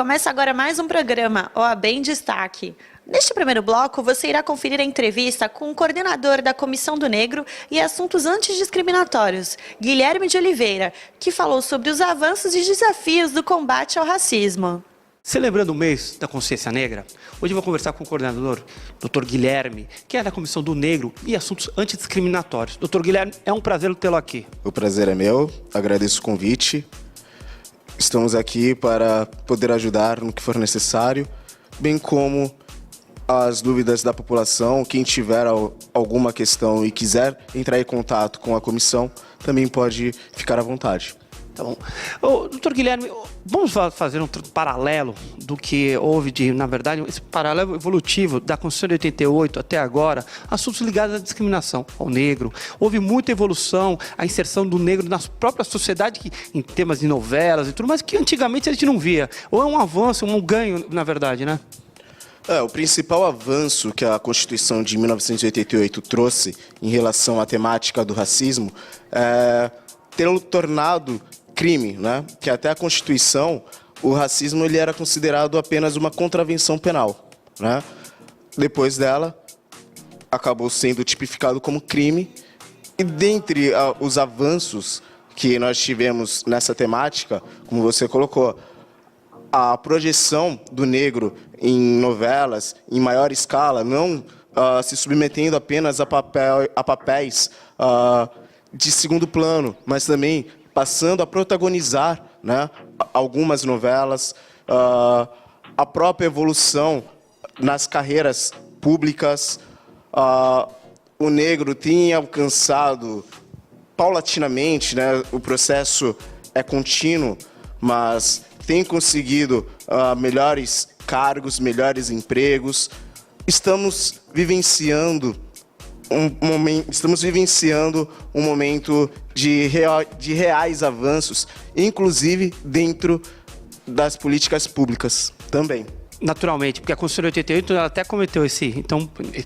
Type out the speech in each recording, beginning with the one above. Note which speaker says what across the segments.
Speaker 1: Começa agora mais um programa OAB em Destaque. Neste primeiro bloco, você irá conferir a entrevista com o coordenador da Comissão do Negro e Assuntos Antidiscriminatórios, Guilherme de Oliveira, que falou sobre os avanços e desafios do combate ao racismo.
Speaker 2: Celebrando o mês da consciência negra, hoje eu vou conversar com o coordenador, Dr. Guilherme, que é da Comissão do Negro e Assuntos Antidiscriminatórios. Dr. Guilherme, é um prazer tê-lo aqui.
Speaker 3: O prazer é meu, agradeço o convite. Estamos aqui para poder ajudar no que for necessário, bem como as dúvidas da população. Quem tiver alguma questão e quiser entrar em contato com a comissão, também pode ficar à vontade.
Speaker 2: Tá bom. Doutor Guilherme, vamos fazer um paralelo do que houve na verdade, esse paralelo evolutivo da Constituição de 88 até agora, assuntos ligados à discriminação ao negro. Houve muita evolução, a inserção do negro na própria sociedade, em temas de novelas e tudo mais, que antigamente a gente não via. Ou é um avanço, um ganho, na verdade, né?
Speaker 3: O principal avanço que a Constituição de 1988 trouxe em relação à temática do racismo é ter tornado crime, né? Que até a Constituição, o racismo ele era considerado apenas uma contravenção penal, né? Depois dela, acabou sendo tipificado como crime. E dentre os avanços que nós tivemos nessa temática, como você colocou, a projeção do negro em novelas, em maior escala, não se submetendo apenas a papéis de segundo plano, mas também passando a protagonizar, né, algumas novelas, a própria evolução nas carreiras públicas. O negro tem alcançado paulatinamente, né, o processo é contínuo, mas tem conseguido melhores cargos, melhores empregos. Estamos vivenciando um momento de reais avanços, inclusive dentro das políticas públicas também.
Speaker 2: Naturalmente, porque a Constituição de 88 ela até cometeu esse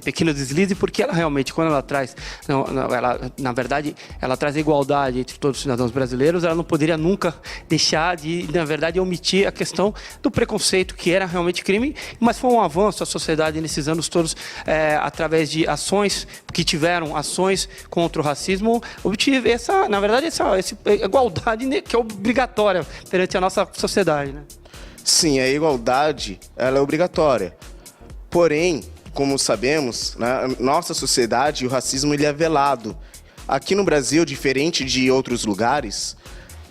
Speaker 2: pequeno deslize, porque ela realmente, quando ela traz, na verdade, ela traz a igualdade entre todos os cidadãos brasileiros, ela não poderia nunca deixar de, na verdade, omitir a questão do preconceito, que era realmente crime, mas foi um avanço à sociedade nesses anos todos, através de ações que tiveram, ações contra o racismo, obtive essa igualdade que é obrigatória perante a nossa sociedade, né?
Speaker 3: Sim, a igualdade ela é obrigatória. Porém, como sabemos, na nossa sociedade o racismo ele é velado. Aqui no Brasil, diferente de outros lugares,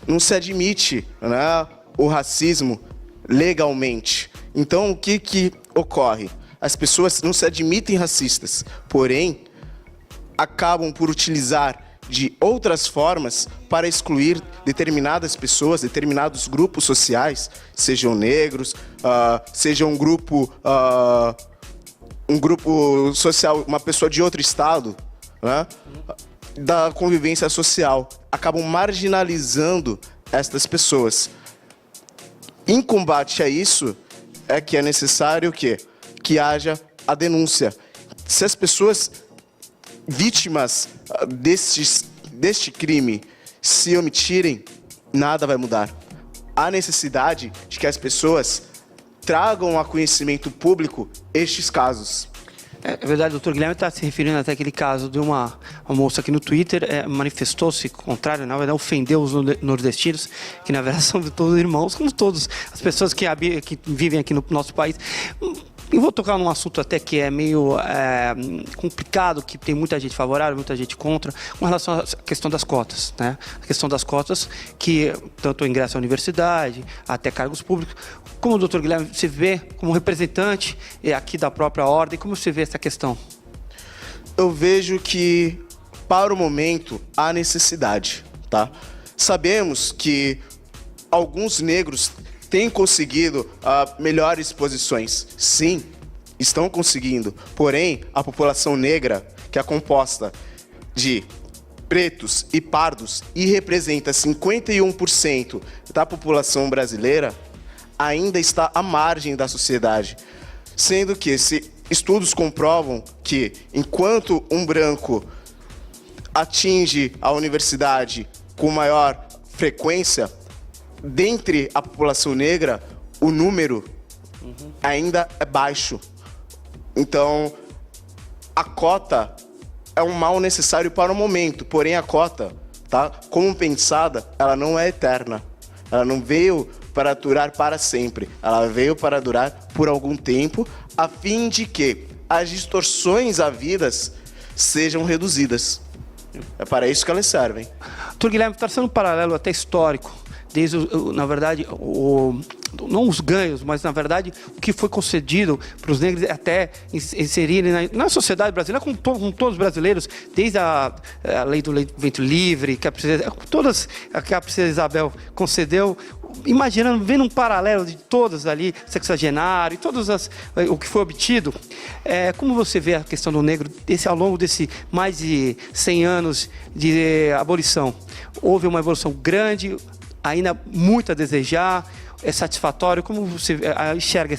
Speaker 3: não se admite, né, o racismo legalmente. Então, o que ocorre? As pessoas não se admitem racistas, porém, acabam por utilizar de outras formas para excluir determinadas pessoas, determinados grupos sociais, sejam negros, seja um grupo social, uma pessoa de outro estado, né, da convivência social. Acabam marginalizando estas pessoas. Em combate a isso, é que é necessário que haja a denúncia. Se as pessoas vítimas deste crime se omitirem, nada vai mudar. Há necessidade de que as pessoas tragam a conhecimento público estes casos.
Speaker 2: É verdade, o doutor Guilherme está se referindo até aquele caso de uma moça que no Twitter manifestou-se contrário, na verdade ofendeu os nordestinos, que na verdade são todos irmãos, como todas as pessoas que vivem aqui no nosso país. Eu vou tocar num assunto até que é meio complicado, que tem muita gente favorável, muita gente contra, com relação à questão das cotas, né? A questão das cotas, que tanto o ingresso à universidade, até cargos públicos. Como o doutor Guilherme, você vê como representante aqui da própria ordem, como você vê essa questão?
Speaker 3: Eu vejo que, para o momento, há necessidade, tá? Sabemos que alguns negros têm conseguido melhores posições. Sim, estão conseguindo. Porém, a população negra, que é composta de pretos e pardos e representa 51% da população brasileira, ainda está à margem da sociedade. Sendo que estudos comprovam que, enquanto um branco atinge a universidade com maior frequência, dentre a população negra, o número ainda é baixo. Então, a cota é um mal necessário para o momento, porém a cota, tá, como pensada, ela não é eterna. Ela não veio para durar para sempre. Ela veio para durar por algum tempo, a fim de que as distorções havidas sejam reduzidas. É para isso que elas servem.
Speaker 2: Doutor Guilherme, traçando um paralelo até histórico, desde, na verdade, não os ganhos, mas, na verdade, o que foi concedido para os negros até inserirem na sociedade brasileira, com todos os brasileiros, desde a lei do ventre livre, que a princesa Isabel concedeu, imaginando, vendo um paralelo de todas ali, sexagenário, o que foi obtido, como você vê a questão do negro ao longo desse mais de 100 anos de abolição? Houve uma evolução grande, ainda muito a desejar, é satisfatório? Como você enxerga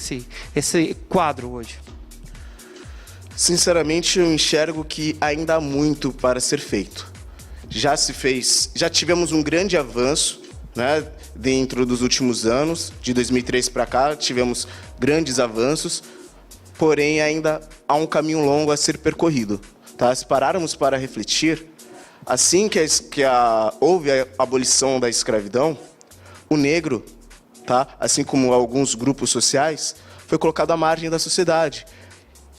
Speaker 2: esse quadro hoje?
Speaker 3: Sinceramente, eu enxergo que ainda há muito para ser feito. Já tivemos um grande avanço, né, dentro dos últimos anos, de 2003 para cá, tivemos grandes avanços, porém ainda há um caminho longo a ser percorrido. Tá? Se pararmos para refletir, assim que houve a abolição da escravidão, o negro, tá, assim como alguns grupos sociais, foi colocado à margem da sociedade.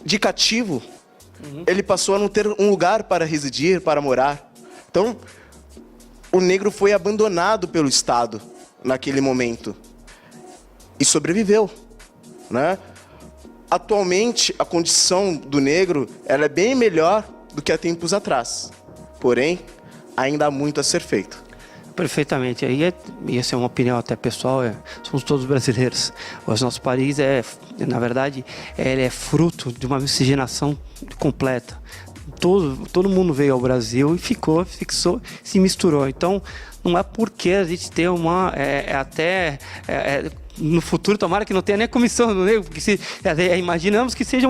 Speaker 3: De cativo, ele passou a não ter um lugar para residir, para morar. Então, o negro foi abandonado pelo Estado naquele momento e sobreviveu, né? Atualmente, a condição do negro ela é bem melhor do que há tempos atrás. Porém, ainda há muito a ser feito.
Speaker 2: Perfeitamente. Aí essa é uma opinião até pessoal, somos todos brasileiros. O nosso país na verdade, ele é fruto de uma miscigenação completa. Todo mundo veio ao Brasil e fixou, se misturou. Então, não é porque a gente tem no futuro, tomara que não tenha nem a comissão do negro, porque imaginamos que seja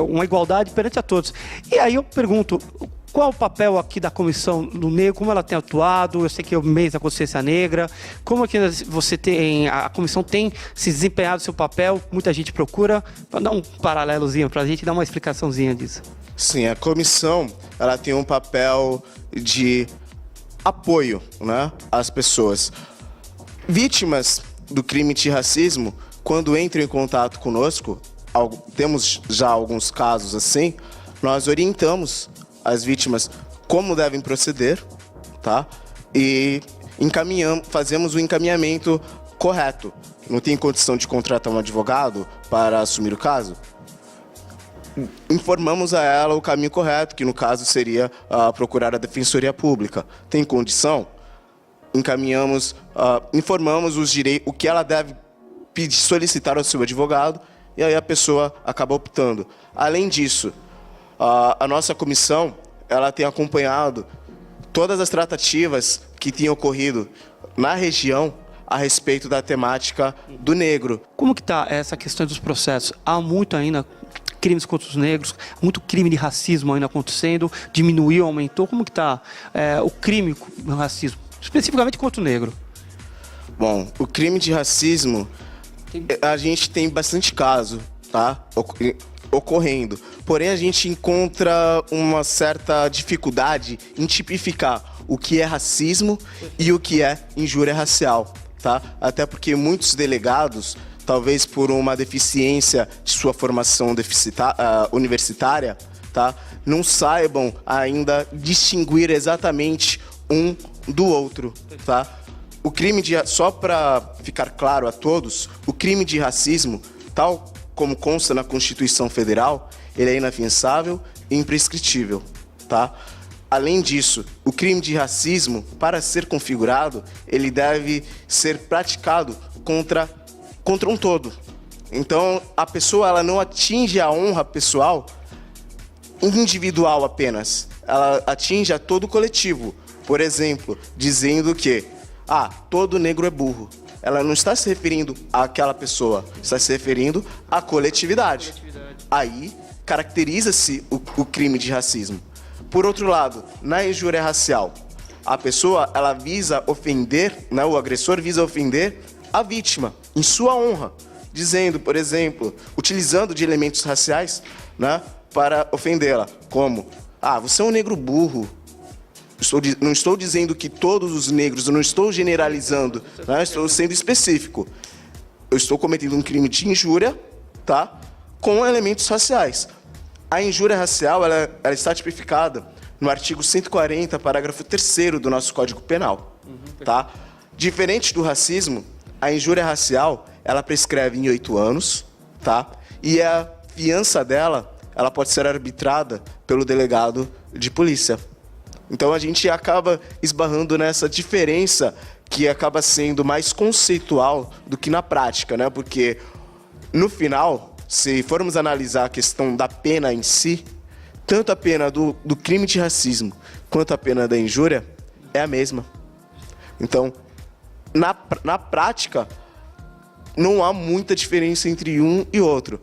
Speaker 2: uma igualdade perante a todos. E aí eu pergunto, qual o papel aqui da Comissão do Negro, como ela tem atuado? Eu sei que é o mês da consciência negra. Como é que a Comissão tem se desempenhado seu papel? Muita gente procura. Para dar um paralelozinho para a gente, dar uma explicaçãozinha disso.
Speaker 3: Sim, a Comissão ela tem um papel de apoio, né, às pessoas. Vítimas do crime de racismo, quando entram em contato conosco, temos já alguns casos assim, nós orientamos as vítimas como devem proceder, tá? E fazemos o encaminhamento correto. Não tem condição de contratar um advogado para assumir o caso? Informamos a ela o caminho correto, que no caso seria procurar a Defensoria Pública. Tem condição? Encaminhamos, informamos o que ela deve solicitar ao seu advogado, e aí a pessoa acaba optando. Além disso, a nossa comissão ela tem acompanhado todas as tratativas que tinham ocorrido na região a respeito da temática do negro.
Speaker 2: Como que está essa questão dos processos? Há muito ainda crimes contra os negros, muito crime de racismo ainda acontecendo, diminuiu, aumentou. Como que está o crime do racismo, especificamente contra o negro?
Speaker 3: Bom, o crime de racismo, a gente tem bastante caso, tá, ocorrendo. Porém, a gente encontra uma certa dificuldade em tipificar o que é racismo e o que é injúria racial, tá? Até porque muitos delegados, talvez por uma deficiência de sua formação universitária, tá, não saibam ainda distinguir exatamente um do outro, tá? O crime só para ficar claro a todos, o crime de racismo, tal como consta na Constituição Federal, ele é inafiançável e imprescritível, tá? Além disso, o crime de racismo, para ser configurado, ele deve ser praticado contra um todo. Então, a pessoa ela não atinge a honra pessoal individual apenas, ela atinge a todo o coletivo. Por exemplo, dizendo que todo negro é burro. Ela não está se referindo àquela pessoa, está se referindo à coletividade. Aí caracteriza-se o crime de racismo. Por outro lado, na injúria racial, a pessoa ela visa ofender, né, o agressor visa ofender a vítima, em sua honra, dizendo, por exemplo, utilizando de elementos raciais, né, para ofendê-la, como: ah, você é um negro burro. Não estou dizendo que todos os negros, eu não estou generalizando, né, estou sendo específico. Eu estou cometendo um crime de injúria, tá, com elementos raciais. A injúria racial, ela está tipificada no artigo 140, parágrafo 3º do nosso Código Penal, tá? Diferente do racismo, a injúria racial, ela prescreve em 8 anos, tá? E a fiança dela, ela pode ser arbitrada pelo delegado de polícia. Então a gente acaba esbarrando nessa diferença que acaba sendo mais conceitual do que na prática, né? Porque no final, se formos analisar a questão da pena em si, tanto a pena do crime de racismo quanto a pena da injúria é a mesma. Então, na prática, não há muita diferença entre um e outro.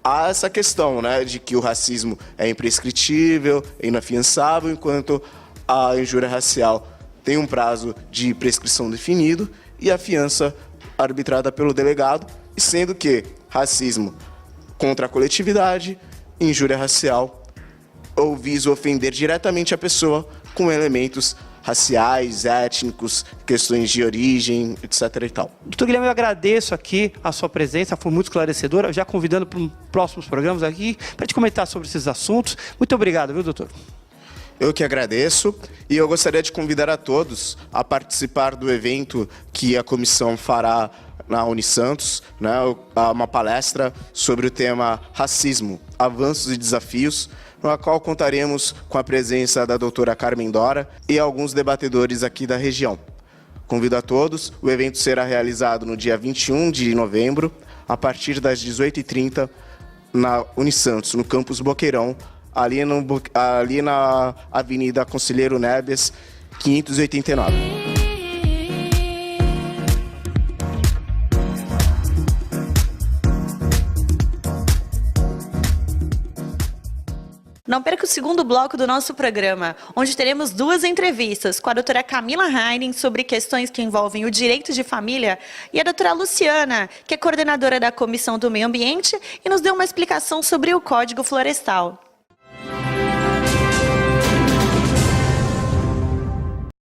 Speaker 3: Há essa questão, né, de que o racismo é imprescritível, é inafiançável, enquanto a injúria racial tem um prazo de prescrição definido e a fiança arbitrada pelo delegado, e sendo que racismo contra a coletividade, injúria racial ou viso ofender diretamente a pessoa com elementos raciais, étnicos, questões de origem, etc. e tal.
Speaker 2: Doutor Guilherme, eu agradeço aqui a sua presença, foi muito esclarecedora, já convidando para próximos programas aqui para te comentar sobre esses assuntos. Muito obrigado, viu, doutor?
Speaker 3: Eu que agradeço, e eu gostaria de convidar a todos a participar do evento que a comissão fará na Unisantos, né, uma palestra sobre o tema racismo, avanços e desafios, na qual contaremos com a presença da doutora Carmen Dora e alguns debatedores aqui da região. Convido a todos, o evento será realizado no dia 21 de novembro, a partir das 18h30, na Unisantos, no campus Boqueirão, ali na Avenida Conselheiro Neves, 589.
Speaker 1: Não perca o segundo bloco do nosso programa, onde teremos 2 entrevistas com a doutora Camila Heinen sobre questões que envolvem o direito de família e a doutora Luciana, que é coordenadora da Comissão do Meio Ambiente e nos deu uma explicação sobre o Código Florestal.